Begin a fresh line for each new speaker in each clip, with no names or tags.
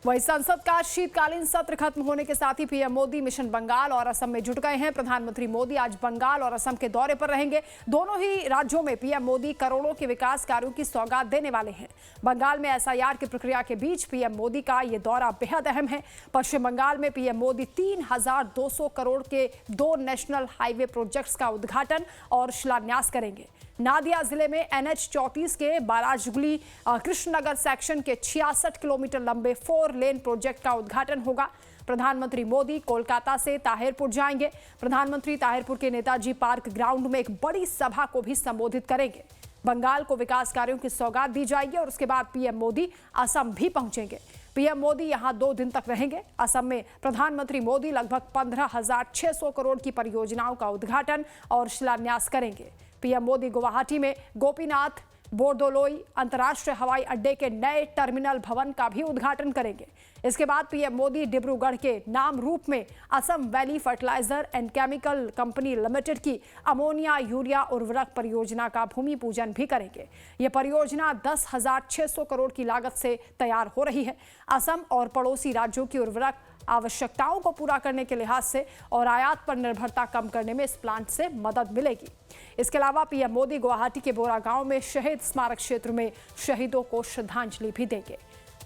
वही संसद का शीतकालीन सत्र खत्म होने के साथ ही पीएम मोदी मिशन बंगाल और असम में जुट गए हैं। प्रधानमंत्री मोदी आज बंगाल और असम के दौरे पर रहेंगे। दोनों ही राज्यों में पीएम मोदी करोड़ों के विकास कार्यों की सौगात देने वाले हैं। बंगाल में एसआईआर की प्रक्रिया के बीच पीएम मोदी का ये दौरा बेहद अहम है। पश्चिम बंगाल में पीएम मोदी 3,200 करोड़ के 2 नेशनल हाईवे प्रोजेक्ट्स का उद्घाटन और शिलान्यास करेंगे। नादिया जिले में NH 34 के बाराजुगली कृष्णनगर सेक्शन के 66 किलोमीटर लंबे 4 लेन प्रोजेक्ट का उद्घाटन होगा। प्रधानमंत्री मोदी कोलकाता से ताहिरपुर जाएंगे। प्रधानमंत्री ताहिरपुर के नेताजी पार्क ग्राउंड में एक बड़ी सभा को भी संबोधित करेंगे। बंगाल को विकास कार्यों की सौगात दी जाएगी और उसके बाद पीएम मोदी असम भी पहुंचेंगे। पीएम मोदी यहां 2 दिन तक रहेंगे। असम में प्रधानमंत्री मोदी लगभग 15,600 करोड़ की परियोजनाओं का उद्घाटन और शिलान्यास करेंगे। पीएम मोदी गुवाहाटी में गोपीनाथ बोरदोलोई अंतर्राष्ट्रीय हवाई अड्डे के नए टर्मिनल भवन का भी उद्घाटन करेंगे। इसके बाद पीएम मोदी डिब्रूगढ़ के नामरूप में Assam valley fertilizer and chemical company limited की अमोनिया यूरिया उर्वरक परियोजना का भूमि पूजन भी करेंगे। यह परियोजना 10,600 करोड़ की लागत से तैयार हो रही है। असम और पड़ोसी राज्यों की उर्वरक आवश्यकताओं को पूरा करने के लिहाज से और आयात पर निर्भरता कम करने में इस प्लांट से मदद मिलेगी। इसके अलावा पीएम मोदी गुवाहाटी के बोरा गांव में शहीद स्मारक क्षेत्र में शहीदों को श्रद्धांजलि भी देंगे।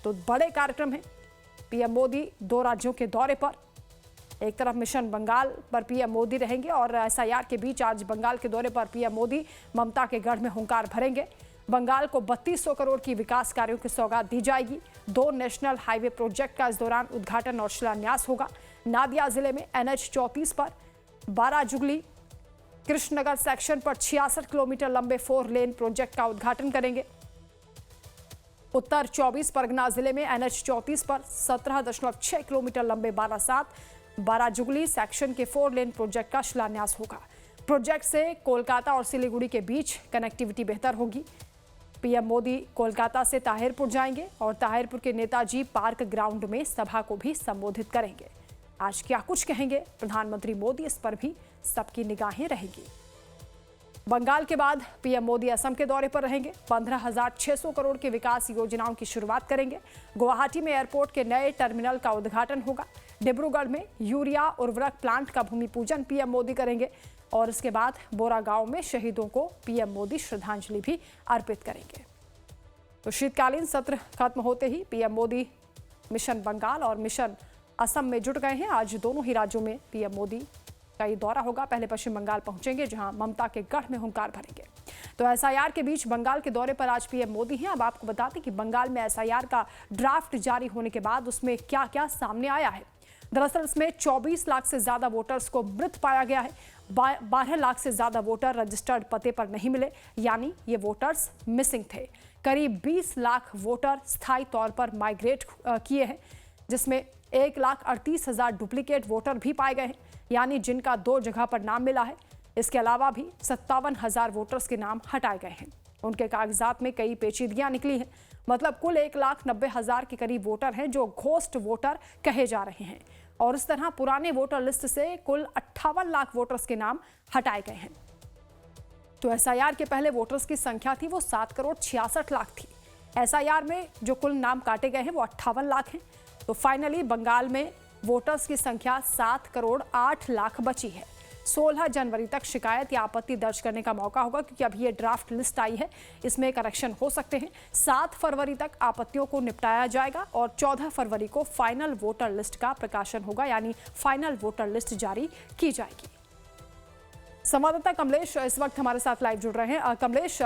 तो बड़े कार्यक्रम है। पीएम मोदी 2 राज्यों के दौरे पर, एक तरफ मिशन बंगाल पर पीएम मोदी रहेंगे और एसआईआर के बीच आज बंगाल के दौरे पर पीएम मोदी ममता के गढ़ में हुंकार भरेंगे। बंगाल को 3200 करोड़ की विकास कार्यों की सौगात दी जाएगी। 2 नेशनल हाईवे प्रोजेक्ट का इस दौरान उद्घाटन और शिलान्यास होगा। नादिया जिले में NH 34 पर बाराजुगली कृष्णनगर सेक्शन पर 66 किलोमीटर लंबे 4 लेन प्रोजेक्ट का उद्घाटन करेंगे। उत्तर 24 परगना जिले में NH 34 पर 17.6 किलोमीटर लंबे बाराजुगली सेक्शन के 4 लेन प्रोजेक्ट का शिलान्यास होगा। प्रोजेक्ट से कोलकाता और सिलीगुड़ी के बीच कनेक्टिविटी बेहतर होगी। पीएम मोदी कोलकाता से ताहिरपुर जाएंगे और ताहिरपुर के नेताजी पार्क ग्राउंड में सभा को भी संबोधित करेंगे। आज क्या कुछ कहेंगे प्रधानमंत्री मोदी, इस पर भी सबकी निगाहें रहेंगी। बंगाल के बाद पीएम मोदी असम के दौरे पर रहेंगे। 15,600 करोड़ के विकास योजनाओं की शुरुआत करेंगे। गुवाहाटी में एयरपोर्ट के नए टर्मिनल का उद्घाटन होगा। डिब्रूगढ़ में यूरिया उर्वरक प्लांट का भूमि पूजन पीएम मोदी करेंगे और इसके बाद बोरा गांव में शहीदों को पीएम मोदी श्रद्धांजलि भी अर्पित करेंगे। तो शीतकालीन सत्र खत्म होते ही पीएम मोदी मिशन बंगाल और मिशन असम में जुट गए हैं। आज दोनों ही राज्यों में पीएम मोदी का ये दौरा होगा। पहले पश्चिम बंगाल पहुंचेंगे जहां ममता के गढ़ में हुंकार भरेंगे। तो एसआईआर के बीच बंगाल के दौरे पर आज पीएम मोदी हैं। अब आपको बता दें कि बंगाल में एसआईआर का ड्राफ्ट जारी होने के बाद उसमें क्या क्या सामने आया है। दरअसल इसमें 24 लाख से ज्यादा वोटर्स को मृत पाया गया है। 12 लाख से ज्यादा वोटर रजिस्टर्ड पते पर नहीं मिले, यानी ये वोटर्स मिसिंग थे। करीब 20 लाख वोटर स्थायी तौर पर माइग्रेट किए हैं, जिसमें 1,38,000 डुप्लीकेट वोटर भी पाए गए हैं, यानी जिनका 2 जगह पर नाम मिला है। इसके अलावा भी 57,000 वोटर्स के नाम हटाए गए हैं। उनके कागजात में कई पेचीदगियां निकली हैं। मतलब कुल 1,90,000 के करीब वोटर हैं जो घोस्ट वोटर कहे जा रहे हैं और इस तरह पुराने वोटर लिस्ट से कुल 58 लाख वोटर्स के नाम हटाए गए हैं। तो एसआईआर के पहले वोटर्स की संख्या थी वो 7 करोड़ 66 लाख थी। एसआईआर में जो कुल नाम काटे गए हैं वो 58 लाख हैं। तो फाइनली बंगाल में वोटर्स की संख्या 7 करोड़ 8 लाख बची है। 16 जनवरी तक शिकायत या आपत्ति दर्ज करने का मौका होगा, क्योंकि अभी ये ड्राफ्ट लिस्ट आई है, इसमें करेक्शन हो सकते हैं। 7 फरवरी तक आपत्तियों को निपटाया जाएगा और 14 फरवरी को फाइनल वोटर लिस्ट का प्रकाशन होगा, यानी फाइनल वोटर लिस्ट जारी की जाएगी। संवाददाता कमलेश इस वक्त हमारे साथ लाइव जुड़ रहे हैं। कमलेश,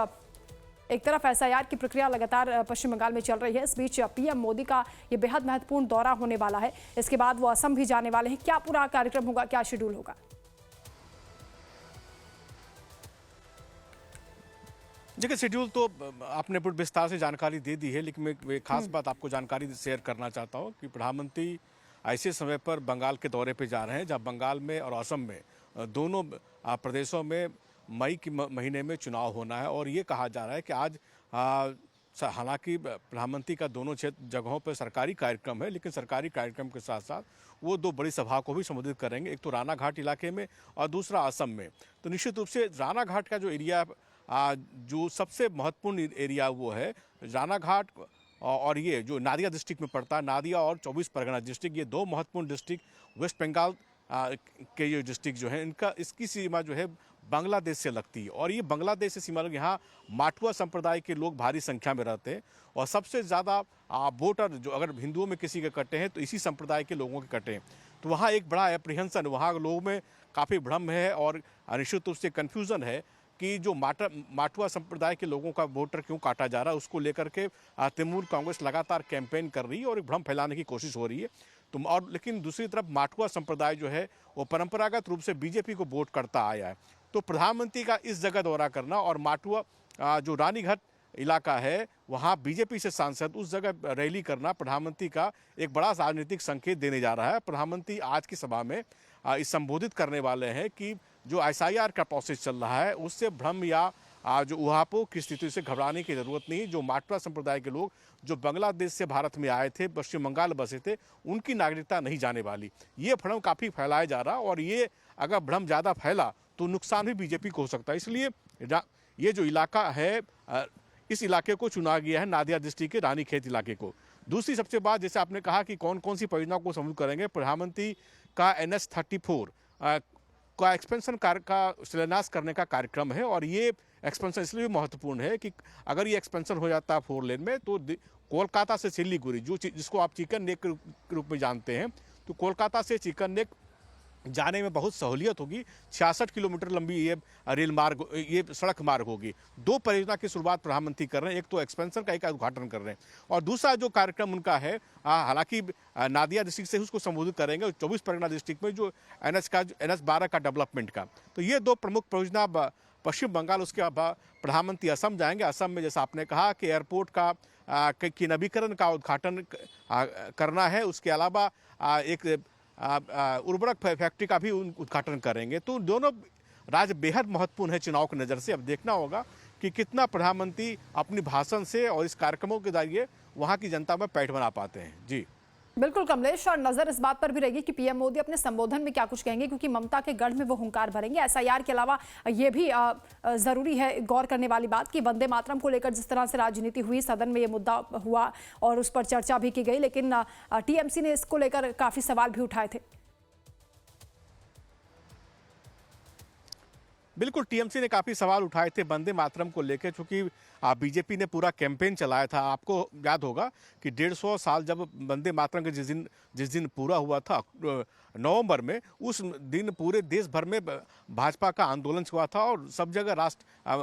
एक तरफ एसआईआर की प्रक्रिया लगातार पश्चिम बंगाल में चल रही है, इस बीच पीएम मोदी का ये बेहद महत्वपूर्ण दौरा होने वाला है। इसके बाद वो असम भी जाने वाले हैं। क्या पूरा कार्यक्रम होगा, क्या शेड्यूल होगा?
देखिए, शेड्यूल तो आपने पूरी विस्तार से जानकारी दे दी है, लेकिन मैं एक खास बात आपको जानकारी शेयर करना चाहता हूँ कि प्रधानमंत्री ऐसे समय पर बंगाल के दौरे पे जा रहे हैं जब बंगाल में और असम में दोनों प्रदेशों में मई के महीने में चुनाव होना है। और ये कहा जा रहा है कि आज हालांकि प्रधानमंत्री का दोनों जगहों पर सरकारी कार्यक्रम है, लेकिन सरकारी कार्यक्रम के साथ साथ वो 2 बड़ी सभा को भी संबोधित करेंगे, एक तो रानाघाट इलाके में और दूसरा असम में। तो निश्चित रूप से रानाघाट का जो एरिया जो सबसे महत्वपूर्ण एरिया वो है रानाघाट और ये जो नादिया डिस्ट्रिक्ट में पड़ता है, नादिया और 24 परगना डिस्ट्रिक्ट, ये दो महत्वपूर्ण डिस्ट्रिक्ट वेस्ट बंगाल के ये डिस्ट्रिक्ट जो है इनका इसकी सीमा जो है बांग्लादेश से लगती है। और ये बांग्लादेश से सीमा लगी, यहाँ माटुआ संप्रदाय के लोग भारी संख्या में रहते हैं और सबसे ज़्यादा वोटर जो अगर हिंदुओं में किसी के कटे हैं तो इसी संप्रदाय के लोगों के कटे हैं। तो वहाँ एक बड़ा एप्रीहेंशन, वहाँ लोगों में काफ़ी भ्रम है और निश्चित रूप से कन्फ्यूज़न है कि जो माटुआ संप्रदाय के लोगों का वोटर क्यों काटा जा रहा है, उसको लेकर के तृणमूल कांग्रेस लगातार कैंपेन कर रही है और एक भ्रम फैलाने की कोशिश हो रही है। और लेकिन दूसरी तरफ माटुआ संप्रदाय जो है वो परंपरागत रूप से बीजेपी को वोट करता आया है। तो प्रधानमंत्री का इस जगह दौरा करना और माटुआ जो रानीघाट इलाका है वहाँ बीजेपी से सांसद उस जगह रैली करना प्रधानमंत्री का एक बड़ा राजनीतिक संकेत देने जा रहा है। प्रधानमंत्री आज की सभा में इस संबोधित करने वाले हैं कि जो एसआईआर का प्रोसेस चल रहा है उससे भ्रम या जो उहापों की स्थिति से घबराने की जरूरत नहीं। जो माटुआ संप्रदाय के लोग जो बांग्लादेश से भारत में आए थे, पश्चिम बंगाल बसे थे, उनकी नागरिकता नहीं जाने वाली। ये भ्रम काफ़ी फैलाया जा रहा और ये अगर भ्रम ज़्यादा फैला तो नुकसान भी बीजेपी को हो सकता है। इसलिए ये जो इलाका है इस इलाके को चुना गया है, नादिया डिस्ट्रिक्ट के रानीखेत इलाके को। दूसरी सबसे बात, जैसे आपने कहा कि कौन कौन सी परियोजनाओं को सम्मिलित करेंगे, प्रधानमंत्री का NH-34 का एक्सपेंशन कार्य का शिलान्यास करने का कार्यक्रम है। और ये एक्सपेंशन इसलिए भी महत्वपूर्ण है कि अगर ये एक्सपेंशन हो जाता है 4 लेन में तो कोलकाता से सिलीगुड़ी जिसको आप चिकन नेक के रूप में जानते हैं, तो कोलकाता से चिकन नेक जाने में बहुत सहूलियत होगी। 66 किलोमीटर लंबी ये रेल मार्ग, ये सड़क मार्ग होगी। 2 परियोजना की शुरुआत प्रधानमंत्री कर रहे हैं, एक तो एक्सपेंशन का, एक उद्घाटन कर रहे हैं। और दूसरा जो कार्यक्रम उनका है, हालांकि नादिया डिस्ट्रिक्ट से उसको संबोधित करेंगे, 24 परगना डिस्ट्रिक्ट में जो NH-12 का डेवलपमेंट का। तो ये 2 प्रमुख परियोजना पश्चिम बंगाल, उसके बाद प्रधानमंत्री असम जाएंगे। असम में जैसा आपने कहा कि एयरपोर्ट की नवीकरण का उद्घाटन करना है। उसके अलावा एक उर्वरक फैक्ट्री का भी उद्घाटन करेंगे। तो दोनों राज्य बेहद महत्वपूर्ण है चुनाव की नज़र से। अब देखना होगा कि कितना प्रधानमंत्री अपनी भाषण से और इस कार्यक्रमों के जरिए वहाँ की जनता में पैठ बना पाते हैं। जी
बिल्कुल कमलेश, और नजर इस बात पर भी रहेगी कि पीएम मोदी अपने संबोधन में क्या कुछ कहेंगे, क्योंकि ममता के गढ़ में वो हुंकार भरेंगे। एसआईआर के अलावा ये भी जरूरी है गौर करने वाली बात कि वंदे मातरम को लेकर जिस तरह से राजनीति हुई, सदन में ये मुद्दा हुआ और उस पर चर्चा भी की गई, लेकिन टीएमसी ने इसको लेकर काफी सवाल भी उठाए थे।
बिल्कुल, टीएमसी ने काफ़ी सवाल उठाए थे वंदे मातरम को लेकर, चूंकि बीजेपी ने पूरा कैंपेन चलाया था। आपको याद होगा कि 150 साल जब वंदे मातरम के जिस दिन पूरा हुआ था नवंबर में, उस दिन पूरे देश भर में भाजपा का आंदोलन हुआ था और सब जगह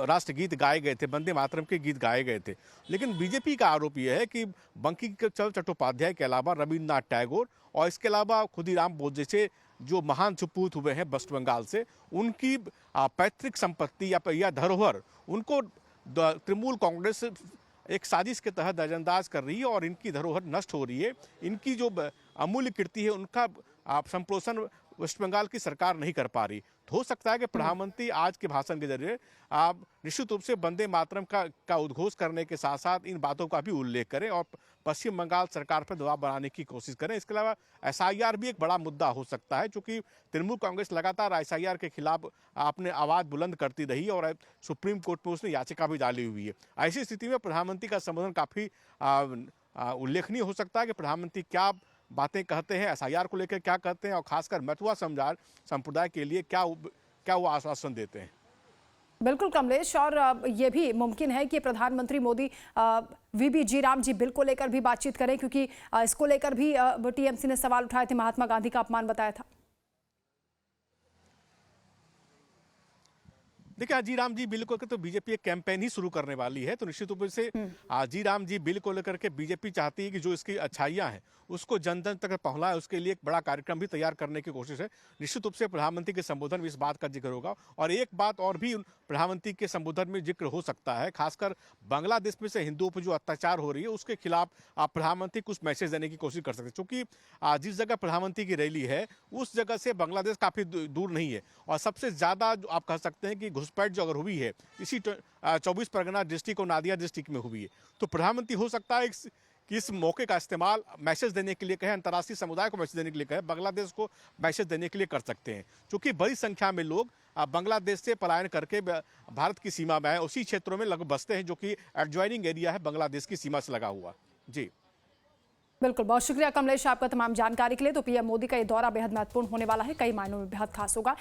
राष्ट्रगीत गाए गए थे, वंदे मातरम के गीत गाए गए थे। लेकिन बीजेपी का आरोप यह है कि बंकिम चट्टोपाध्याय के अलावा रविन्द्रनाथ टैगोर और इसके अलावा खुदीराम बोस जैसे जो महान सुपूत हुए हैं वेस्ट बंगाल से, उनकी पैतृक संपत्ति या धरोहर उनको तृणमूल कांग्रेस एक साजिश के तहत नजरअंदाज कर रही है और इनकी धरोहर नष्ट हो रही है। इनकी जो अमूल्य कीर्ति है उनका संप्रोषण वेस्ट बंगाल की सरकार नहीं कर पा रही। तो हो सकता है कि प्रधानमंत्री आज के भाषण के जरिए निश्चित रूप से वंदे मातरम का उद्घोष करने के साथ साथ इन बातों का भी उल्लेख करें और पश्चिम बंगाल सरकार पर दबाव बनाने की कोशिश करें। इसके अलावा एसआईआर भी एक बड़ा मुद्दा हो सकता है, क्योंकि तृणमूल कांग्रेस लगातार एसआईआर के खिलाफ अपने आवाज़ बुलंद करती रही और सुप्रीम कोर्ट में उसने याचिका भी डाली हुई है। ऐसी स्थिति में प्रधानमंत्री का संबोधन काफ़ी उल्लेखनीय हो सकता है कि प्रधानमंत्री क्या बातें कहते हैं, एसआईआर को लेकर क्या कहते हैं और खासकर मथुआ संप्रदाय के लिए क्या वो आश्वासन देते हैं।
बिल्कुल कमलेश, और ये भी मुमकिन है कि प्रधानमंत्री मोदी वीबी जी राम जी बिल को लेकर भी बातचीत करें, क्योंकि इसको लेकर भी टीएमसी ने सवाल उठाए थे, महात्मा गांधी का अपमान बताया था।
देखिए, जी राम जी बिल को लेकर तो बीजेपी एक कैंपेन ही शुरू करने वाली है। तो निश्चित रूप से जी राम जी बिल को लेकर के बीजेपी चाहती है कि जो इसकी अच्छाइयां हैं उसको जन जन तक पहुंचाए, उसके लिए एक बड़ा कार्यक्रम भी तैयार करने की कोशिश है। निश्चित रूप से प्रधानमंत्री के संबोधन में इस बात का जिक्र होगा। और एक बात और भी प्रधानमंत्री के संबोधन में जिक्र हो सकता है, खासकर बांग्लादेश में से हिंदुओं पर जो अत्याचार हो रही है उसके खिलाफ प्रधानमंत्री कुछ मैसेज देने की कोशिश कर सकते हैं। क्योंकि जिस जगह प्रधानमंत्री की रैली है उस जगह से बांग्लादेश काफ़ी दूर नहीं है और सबसे ज़्यादा आप कह सकते हैं कि घुसपैठ जो अगर हुई है इसी 24 परगना डिस्ट्रिक्ट और नादिया डिस्ट्रिक्ट में हुई है। तो प्रधानमंत्री हो सकता है कि इस मौके का इस्तेमाल मैसेज देने के लिए कहें, अंतर्राष्ट्रीय समुदाय को मैसेज देने के लिए कहें, बांग्लादेश को मैसेज देने के लिए कर सकते हैं। क्योंकि बड़ी संख्या में लोग बांग्लादेश से पलायन करके भारत की सीमा में है, उसी क्षेत्रों में लगभग बसते हैं जो कि एडजॉइनिंग एरिया है बांग्लादेश की सीमा से लगा हुआ। जी।
बिल्कुल, बहुत शुक्रिया कमलेश आपका तमाम जानकारी के लिए। तो पीएम मोदी का ये दौरा बेहद महत्वपूर्ण होने वाला है, कई मायनों में बेहद खास होगा।